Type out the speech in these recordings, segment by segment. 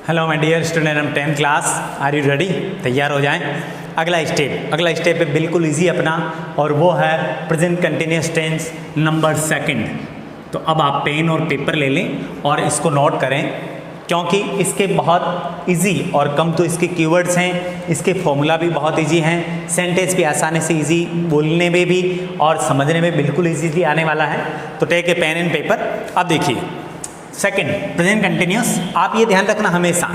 Hello my dear student, हम 10th class. Are you ready? तैयार हो जाएं। अगला स्टेप है बिल्कुल इजी अपना, और वो है present continuous tense number second. तो अब आप पेन और पेपर ले लें और इसको नोट करें, क्योंकि इसके बहुत इजी और कम तो इसके कीवर्ड्स हैं, इसके फॉर्मूला भी बहुत इजी हैं, सेंटेंस भी आसानी से इजी, बोलने में भी और समझने में बिल्कुल इजीली आने वाला है। तो take a pen and paper. अब देखिए सेकंड प्रेजेंट कंटिन्यूस। आप ये ध्यान रखना, हमेशा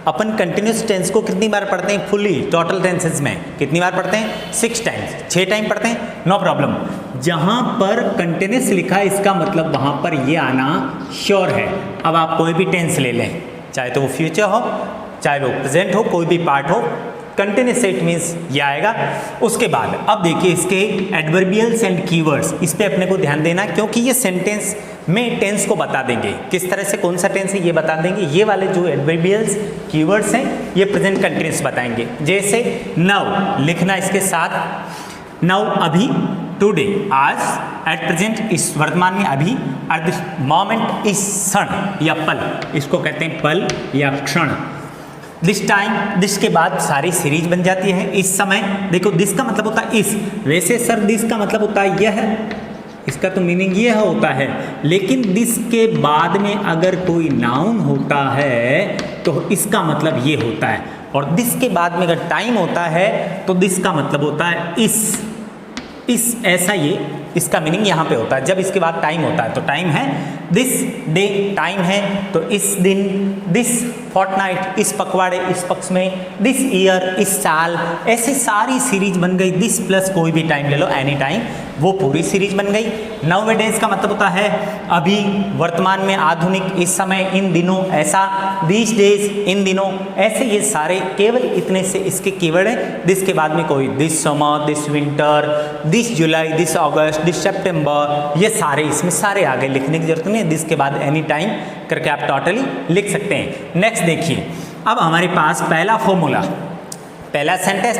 अपन कंटिन्यूस टेंस को कितनी बार पढ़ते हैं? फुली टोटल टेंसेस में कितनी बार पढ़ते हैं? 6 टाइम्स, 6 टाइम पढ़ते हैं, नो प्रॉब्लम। जहां पर कंटिन्यूस लिखा है इसका मतलब वहां पर ये आना श्योर है। अब आप कोई भी टेंस ले लें, चाहे तो वो फ्यूचर हो चाहे वो प्रेजेंट हो, कोई भी पार्ट हो, कंटिन्यूस इट मीन्स ये आएगा। उसके बाद अब देखिए इसके एडवर्बियल्स एंड कीवर्ड्स, इस पे अपने को ध्यान देना, क्योंकि ये सेंटेंस में टेंस को बता देंगे, किस तरह से कौन सा टेंस है ये बता देंगे। ये वाले जो एडवर्बियल्स कीवर्ड्स हैं ये प्रेजेंट कंटिन्यूस बताएंगे। जैसे नाउ लिखना इसके साथ, नाउ अभी, टुडे आज, एट प्रेजेंट इस वर्तमान में, अभी, एट दिस मोमेंट इस क्षण या पल, इसको कहते हैं पल या क्षण। दिस टाइम, दिस के बाद सारी सीरीज बन जाती है। इस समय, देखो दिस का मतलब होता है इस, वैसे सर दिस का मतलब होता है यह, इसका तो मीनिंग ये होता है, लेकिन दिस के बाद में अगर कोई नाउन होता है तो इसका मतलब ये होता है, और दिस के बाद में अगर टाइम होता है तो दिस का मतलब होता है इस ऐसा, ये इसका मीनिंग यहाँ पे होता है। जब इसके बाद टाइम होता है तो टाइम है दिस डे, टाइम है तो इस दिन, दिस फोर्टनाइट इस पखवाड़े, इस पक्ष में, दिस ईयर इस साल, ऐसे सारी सीरीज बन गई। दिस प्लस कोई भी टाइम ले लो, एनी टाइम, वो पूरी सीरीज बन गई। नाउ डेज का मतलब होता है अभी, वर्तमान में, आधुनिक, इस समय, इन दिनों, ऐसा, दिस डेज इन दिनों, ऐसे ये सारे केवल इतने से इसके कीवर्ड हैं। दिस के बाद में कोई this summer, this winter, this July, this August, this September, ये सारे इसमें सारे आगे लिखने की जरूरत नहीं है। दिस के बाद एनी टाइम करके आप टोटली लिख सकते हैं। नेक्स्ट देखिए, अब हमारे पास पहला फॉर्मूला, पहला सेंटेंस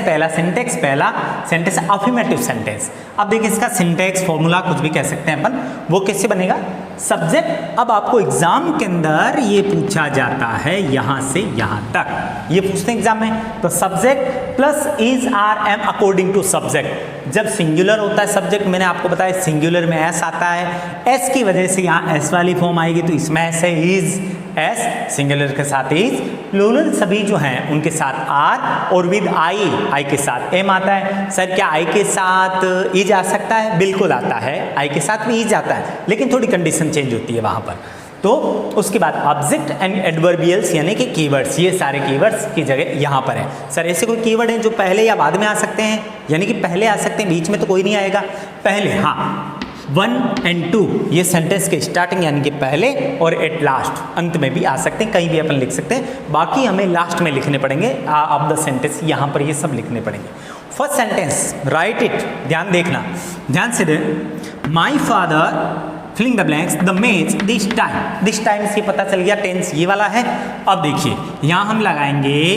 अफर्मेटिव सेंटेंस। अब देखिए इसका सिंटैक्स फॉर्मूला कुछ भी कह सकते हैं अपन, वो कैसे बनेगा? सब्जेक्ट, अब आपको एग्जाम के अंदर ये पूछा जाता है यहां से यहां तक, ये पूछते हैं एग्जाम में, तो subject plus is are am according to subject. जब सिंगुलर होता है सब्जेक्ट, मैंने आपको बताया सिंगुलर में एस आता है, एस की वजह से यहाँ एस वाली फॉर्म आएगी, तो इसमें एस है इज, एस सिंगुलर के साथ इज, प्लूरल सभी जो हैं उनके साथ आर, और विद आई के साथ एम आता है। सर क्या आई के साथ इज आ सकता है? बिल्कुल आता है, आई के साथ भी इज आता है, लेकिन थोड़ी कंडीशन चेंज होती है वहां पर। तो उसके बाद ऑब्जेक्ट एंड एडवर्बियल्स यानी कि कीवर्ड्स, ये सारे कीवर्ड्स की जगह यहाँ पर है। सर ऐसे कोई कीवर्ड हैं जो पहले या बाद में आ सकते हैं? यानी कि पहले आ सकते हैं, बीच में तो कोई नहीं आएगा। पहले, हाँ, 1 and 2 ये सेंटेंस के स्टार्टिंग यानी कि पहले, और एट लास्ट अंत में भी आ सकते हैं, कहीं भी अपन लिख सकते हैं। बाकी हमें लास्ट में लिखने पड़ेंगे ऑफ द सेंटेंस, यहाँ पर ये सब लिखने पड़ेंगे। फर्स्ट सेंटेंस, राइट इट, ध्यान देखना, ध्यान से दें। My father filling the blanks the maze this time से पता चल गया टेंस ये वाला है। अब देखिए यहाँ हम लगाएंगे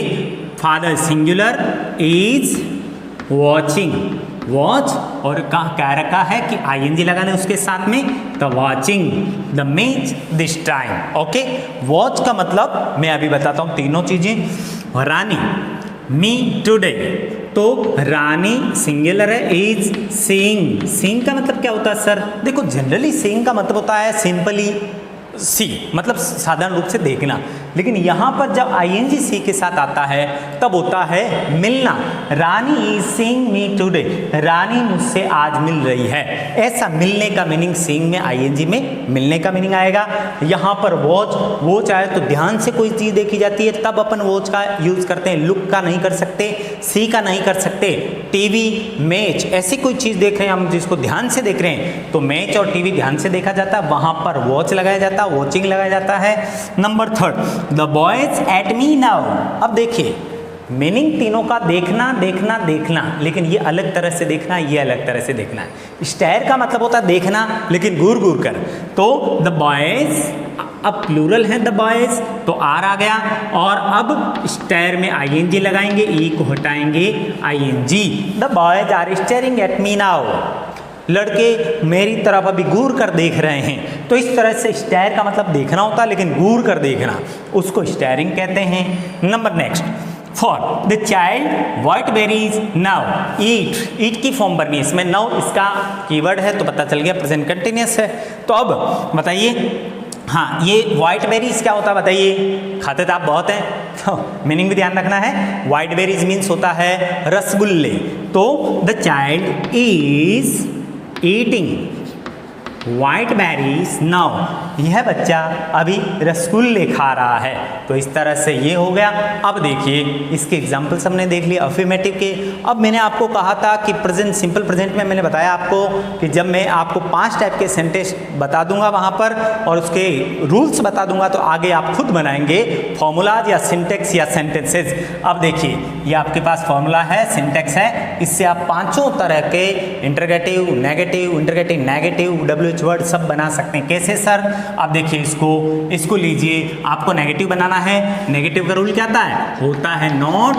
father singular, is watching, watch, और कहाँ क्या रखा है कि आईएनजी लगाना है उसके साथ में, the watching the maze this time. Okay, watch का मतलब मैं अभी बताता हूँ तीनों चीजें। रानी, मी टुडे, तो रानी सिंगुलर है, इज सीइंग का मतलब क्या होता है सर? देखो जनरली सीइंग का मतलब होता है सिंपली सी, मतलब साधारण रूप से देखना, लेकिन यहाँ पर जब आईएनजी सी के साथ आता है तब होता है मिलना। रानी इज सीइंग मी टुडे, रानी मुझसे आज मिल रही है, ऐसा मिलने का मीनिंग सीइंग में, आईएनजी में मिलने का मीनिंग आएगा। यहाँ पर वॉच आए तो ध्यान से कोई चीज़ देखी जाती है तब अपन वॉच का यूज़ करते हैं, लुक का नहीं कर सकते, सी का नहीं कर सकते। टीवी, मैच, ऐसी कोई चीज़ देख रहे हैं हम जिसको ध्यान से देख रहे हैं तो मैच और टीवी ध्यान से देखा जाता है, वहाँ पर वॉच लगाया जाता है, वॉचिंग लगाया जाता है। Number 3, the boys eight me now. अब देखिए मीनिंग तीनों का देखना, लेकिन ये अलग तरह से देखना, ये अलग तरह से देखना है। स्टेयर का मतलब होता है देखना, लेकिन घूर कर, तो द बॉयज, अब प्लूरल है द बॉयज तो आर आ गया, और अब स्टेयर में आईएनजी लगाएंगे, ई को हटाएंगे, ING. The boys are staring at me now. लड़के मेरी तरफ अभी घूर कर देख रहे हैं। तो इस तरह से स्टेयर का मतलब देखना होता है, लेकिन घूर कर देखना उसको स्टेयरिंग कहते हैं। Number next, for the child what berries now eat, eat की फॉर्म भरनी है इसमें। नाउ इसका कीवर्ड है तो पता चल गया प्रेजेंट कंटिन्यूअस है। तो अब बताइए, हाँ ये व्हाइट बेरीज क्या होता है बताइए, खाते तो आप बहुत हैं तो मीनिंग भी ध्यान रखना है। व्हाइट बेरीज मीन्स होता है रसगुल्ले। तो the child is eating white berries now, यह बच्चा अभी रसगुल्ले खा रहा है। तो इस तरह से ये हो गया। अब देखिए इसके एग्जाम्पल्स हमने देख लिए अफर्मेटिव के। अब मैंने आपको कहा था कि प्रेजेंट, सिंपल प्रेजेंट में मैंने बताया आपको कि जब मैं आपको 5 टाइप के सेंटेंस बता दूंगा वहाँ पर और उसके रूल्स बता दूंगा तो आगे आप खुद बनाएंगे फॉर्मूलाज या सिंटेक्स या सेंटेंसेज। अब देखिए ये आपके पास फॉर्मूला है, सिंटेक्स है, इससे आप 5 तरह के इंटरगेटिव, नेगेटिव, WH वर्ड सब बना सकते हैं। कैसे सर? अब देखिए इसको लीजिए, आपको नेगेटिव बनाना है। नेगेटिव का रूल क्या होता है नॉट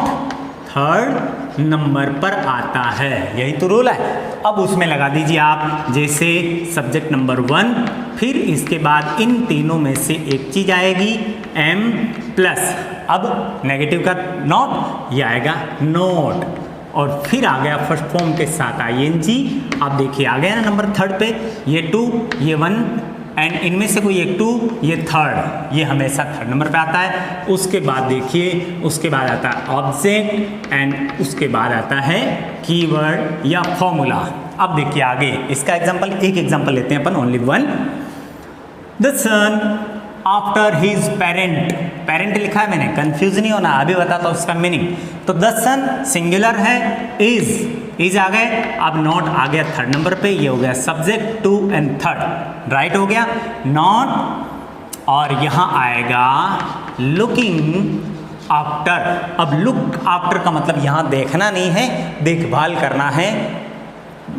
थर्ड नंबर पर आता है, यही तो रूल है। अब उसमें लगा दीजिए आप जैसे सब्जेक्ट नंबर 1, फिर इसके बाद इन तीनों में से एक चीज आएगी M प्लस, अब नेगेटिव का नॉट, ये आएगा नोट, और फिर आ गया फर्स्ट फॉर्म के साथ ING। आप देखिए आ गया ना नंबर 3 पे, ये 2, ये 1 एंड इनमें से कोई एक 2, ये 3rd, ये हमेशा 3rd नंबर पे आता है। उसके बाद देखिए, उसके बाद आता है ऑब्जेक्ट एंड उसके बाद आता है कीवर्ड या फॉर्मूला। अब देखिए आगे इसका एग्जांपल, एक एग्जांपल लेते हैं अपन, only 1। The son after his parent, parent लिखा है मैंने, कंफ्यूज नहीं होना, अभी बताता हूँ उसका मीनिंग। तो द सन सिंगुलर है, इज आ गए, अब नॉट आ गया 3rd नंबर पे, ये हो गया सब्जेक्ट 2 एंड 3rd, राइट हो गया नॉट, और यहाँ आएगा लुकिंग आफ्टर। अब लुक आफ्टर का मतलब यहाँ देखना नहीं है, देखभाल करना है,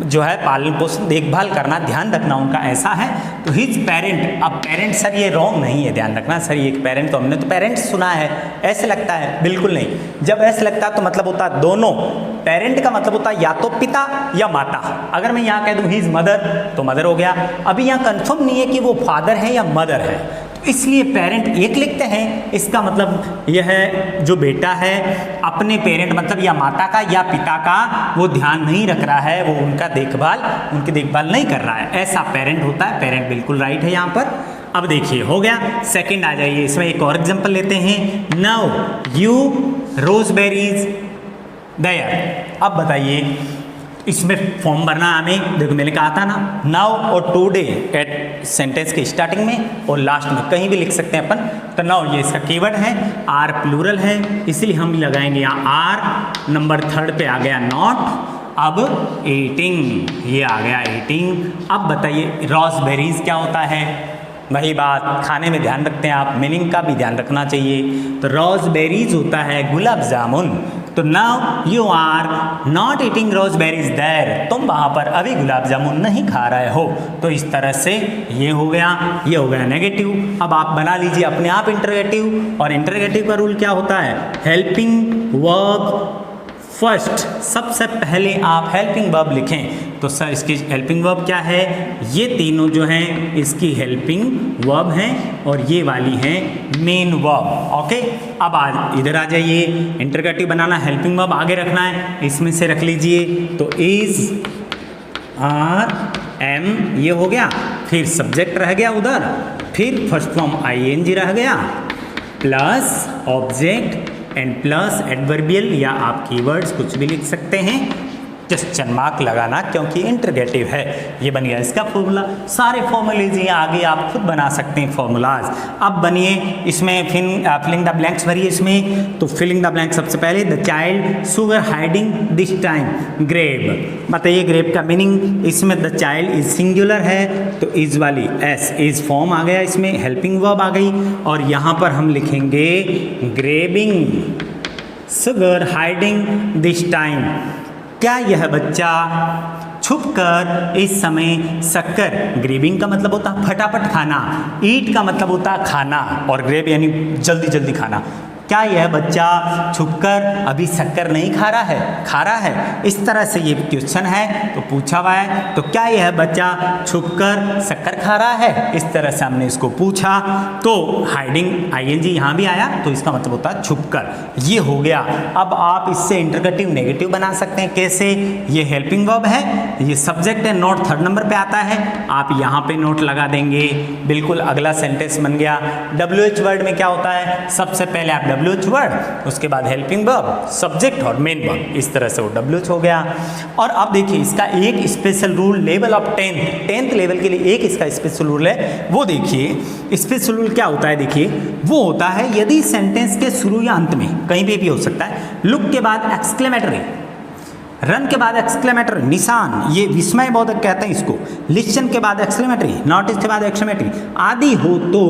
जो है पालन पोषण देखभाल करना, ध्यान रखना उनका, ऐसा है। तो हिज पेरेंट, अब पेरेंट सर ये रॉन्ग नहीं है, ध्यान रखना सर, ये पेरेंट तो हमने तो पेरेंट्स सुना है, ऐसे लगता है, बिल्कुल नहीं। जब ऐसे लगता है तो मतलब होता है दोनों, पेरेंट का मतलब होता है या तो पिता या माता। अगर मैं यहाँ कह दूँ हिज मदर तो मदर हो गया, अभी यहाँ कंफर्म नहीं है कि वो फादर है या मदर है, इसलिए पेरेंट एक लिखते हैं। इसका मतलब यह है जो बेटा है अपने पेरेंट मतलब या माता का या पिता का वो ध्यान नहीं रख रहा है, वो उनकी देखभाल नहीं कर रहा है, ऐसा पेरेंट होता है। पेरेंट बिल्कुल राइट है यहाँ पर। अब देखिए हो गया, सेकंड आ जाइए, इसमें एक और एग्जांपल लेते हैं। Now you rose berries there. अब बताइए इसमें फॉर्म भरना हमें, देखो मैंने कहा था ना नाउ और टुडे एट सेंटेंस के स्टार्टिंग में और लास्ट में कहीं भी लिख सकते हैं अपन। तो नाउ ये इसका कीवर्ड है, आर प्लूरल है इसलिए हम लगाएंगे यहाँ आर, नंबर 3rd पे आ गया नॉट, अब ईटिंग, ये आ गया ईटिंग। अब बताइए रॉसबेरीज क्या होता है? वही बात, खाने में ध्यान रखते हैं आप, मीनिंग का भी ध्यान रखना चाहिए। तो रॉसबेरीज होता है गुलाब जामुन। तो now you are not eating rose berries there, तुम वहाँ पर अभी गुलाब जामुन नहीं खा रहे हो। तो इस तरह से ये हो गया नेगेटिव। अब आप बना लीजिए अपने आप इंटरगेटिव, और इंटरगेटिव का रूल क्या होता है? हेल्पिंग वर्ब फर्स्ट, सबसे पहले आप हेल्पिंग वर्ब लिखें। तो सर इसकी हेल्पिंग वर्ब क्या है? ये तीनों जो हैं इसकी हेल्पिंग वर्ब हैं और ये वाली हैं मेन वर्ब। ओके, अब आज इधर आ जाइए, इंटरगेटिव बनाना, हेल्पिंग वर्ब आगे रखना है, इसमें से रख लीजिए। तो इज, आर, एम ये हो गया, फिर सब्जेक्ट रह गया उधर, फिर फर्स्ट फॉर्म ING रह गया, plus object and plus adverbial या आप कीवर्ड्स कुछ भी लिख सकते हैं, जस्ट चिन्ह मार्क लगाना क्योंकि इंटरगेटिव है। ये बन गया इसका फॉर्मूला। सारे फॉर्मूलेज ये आगे आप खुद बना सकते हैं फॉर्मूलाज। अब बनिए इसमें फिलिंग द ब्लैंक्स भरिए इसमें। तो फिलिंग द ब्लैंक सबसे पहले, the child sugar hiding this time grape. बताइए ग्रेप का मीनिंग। इसमें द चाइल्ड इज सिंगुलर है तो इज वाली एस इज फॉर्म आ गया, इसमें हेल्पिंग वर्ब आ गई, और यहाँ पर हम लिखेंगे grabbing sugar hiding this time. क्या यह बच्चा छुपकर इस समय शक्कर, ग्रेबिंग का मतलब होता है फटाफट खाना, ईट का मतलब होता है खाना, और ग्रेब यानी जल्दी जल्दी खाना, क्या यह बच्चा छुपकर अभी शक्कर नहीं खा रहा है, इस तरह से ये क्वेश्चन है तो पूछा हुआ है। तो क्या यह बच्चा छुपकर शक्कर खा रहा है, इस तरह से हमने इसको पूछा। तो हाइडिंग आईएनजी यहाँ भी आया तो इसका मतलब होता है छुपकर, ये हो गया। अब आप इससे इंटरगेटिव नेगेटिव बना सकते हैं। कैसे? ये हेल्पिंग वर्ब है, ये सब्जेक्ट है, नोट 3rd नंबर पे आता है, आप यहाँ पे नोट लगा देंगे, बिल्कुल अगला सेंटेंस बन गया। WH वर्ड में क्या होता है? सबसे पहले आप WH वर्ड, उसके बाद हेल्पिंग वर्ब, सब्जेक्ट और मेन वर्ब, इस तरह से वो WH हो गया। और अब देखिए इसका एक special rule level of 10th level के लिए एक इसका स्पेशल रूल है, वो देखिए स्पेशल रूल क्या होता है। देखिए वो होता है यदि सेंटेंस के शुरू या अंत में कहीं भी हो सकता है, लुक के बाद एक्सक्लेमेटरी, रन के बाद एक्सक्लेमेटरी निशान, ये विस्मय बोधक कहते हैं इसको, लिस्टन के बाद एक्सक्लेमेटरी, नोटिस के बाद एक्सक्लेमेटरी आदि हो तो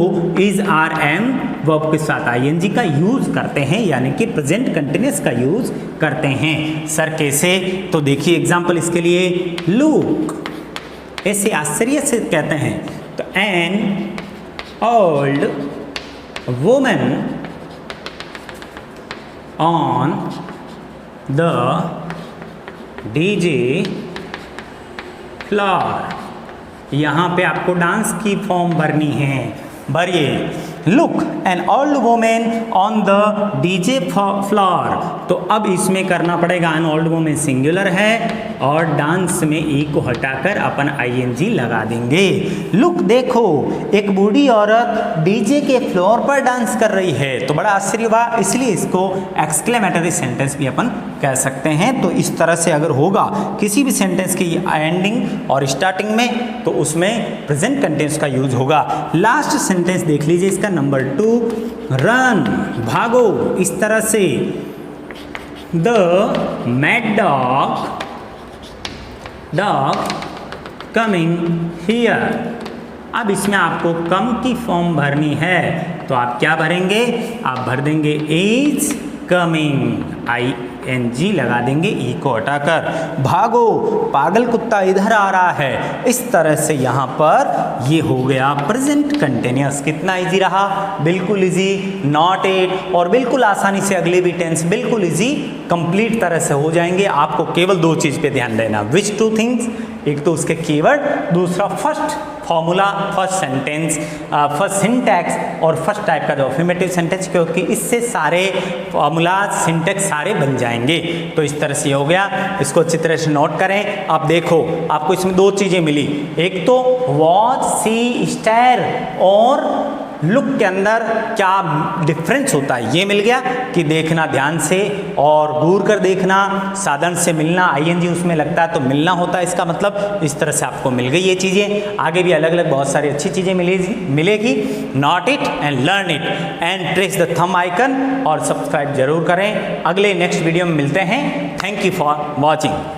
इज आर एम वर्ब के साथ आईएनजी का यूज करते हैं, यानी कि प्रेजेंट कंटिन्यूअस का यूज करते हैं। सर कैसे? तो देखिए एग्जांपल इसके लिए, लुक ऐसे आश्चर्य से कहते हैं तो an old woman on the DJ floor, यहाँ पे आपको डांस की फॉर्म भरनी है, भरिए। Look an old women on the DJ floor, तो अब इसमें करना पड़ेगा, एन ओल्ड वुमेन सिंगुलर है और डांस में ई को हटाकर अपन आईएनजी लगा देंगे। लुक देखो एक बूढ़ी औरत डीजे के फ्लोर पर डांस कर रही है, तो बड़ा आश्चर्य हुआ, इसलिए इसको एक्सक्लेमेटरी सेंटेंस भी अपन कह सकते हैं। तो इस तरह से अगर होगा किसी भी सेंटेंस की एंडिंग और स्टार्टिंग में तो उसमें प्रेजेंट कंटिन्यूअस का यूज होगा। लास्ट सेंटेंस देख लीजिए इसका नंबर 2, रन भागो, इस तरह से the mad dog coming here. अब इसमें आपको कम की फॉर्म भरनी है, तो आप क्या भरेंगे? आप भर देंगे इज कमिंग, ING लगा देंगे ई को हटाकर, भागो पागल कुत्ता इधर आ रहा है। इस तरह से यहाँ पर ये हो गया प्रेजेंट कंटिन्यूअस। कितना इजी रहा? बिल्कुल इजी, नॉट इट, और बिल्कुल आसानी से अगले भी टेंस बिल्कुल इजी कंप्लीट तरह से हो जाएंगे। आपको केवल 2 चीज़ पे ध्यान देना, विच 2 थिंग्स? एक तो उसके कीवर्ड, दूसरा first formula, first sentence, first syntax और फर्स्ट टाइप का जो अफर्मेटिव सेंटेंस, क्योंकि इससे सारे फॉर्मूला सिंटैक्स सारे बन जाएंगे। तो इस तरह से हो गया, इसको अच्छी तरह से नोट करें। अब देखो आपको इसमें 2 चीज़ें मिली, एक तो वॉच, सी, स्टेयर और लुक के अंदर क्या डिफरेंस होता है ये मिल गया कि देखना ध्यान से और घूर कर देखना, साधन से मिलना, ING उसमें लगता है तो मिलना होता है, इसका मतलब इस तरह से आपको मिल गई ये चीज़ें। आगे भी अलग अलग बहुत सारी अच्छी चीज़ें मिलेगी। Note it and learn it and press the thumb icon और सब्सक्राइब जरूर करें। अगले नेक्स्ट वीडियो में मिलते हैं। Thank you for watching.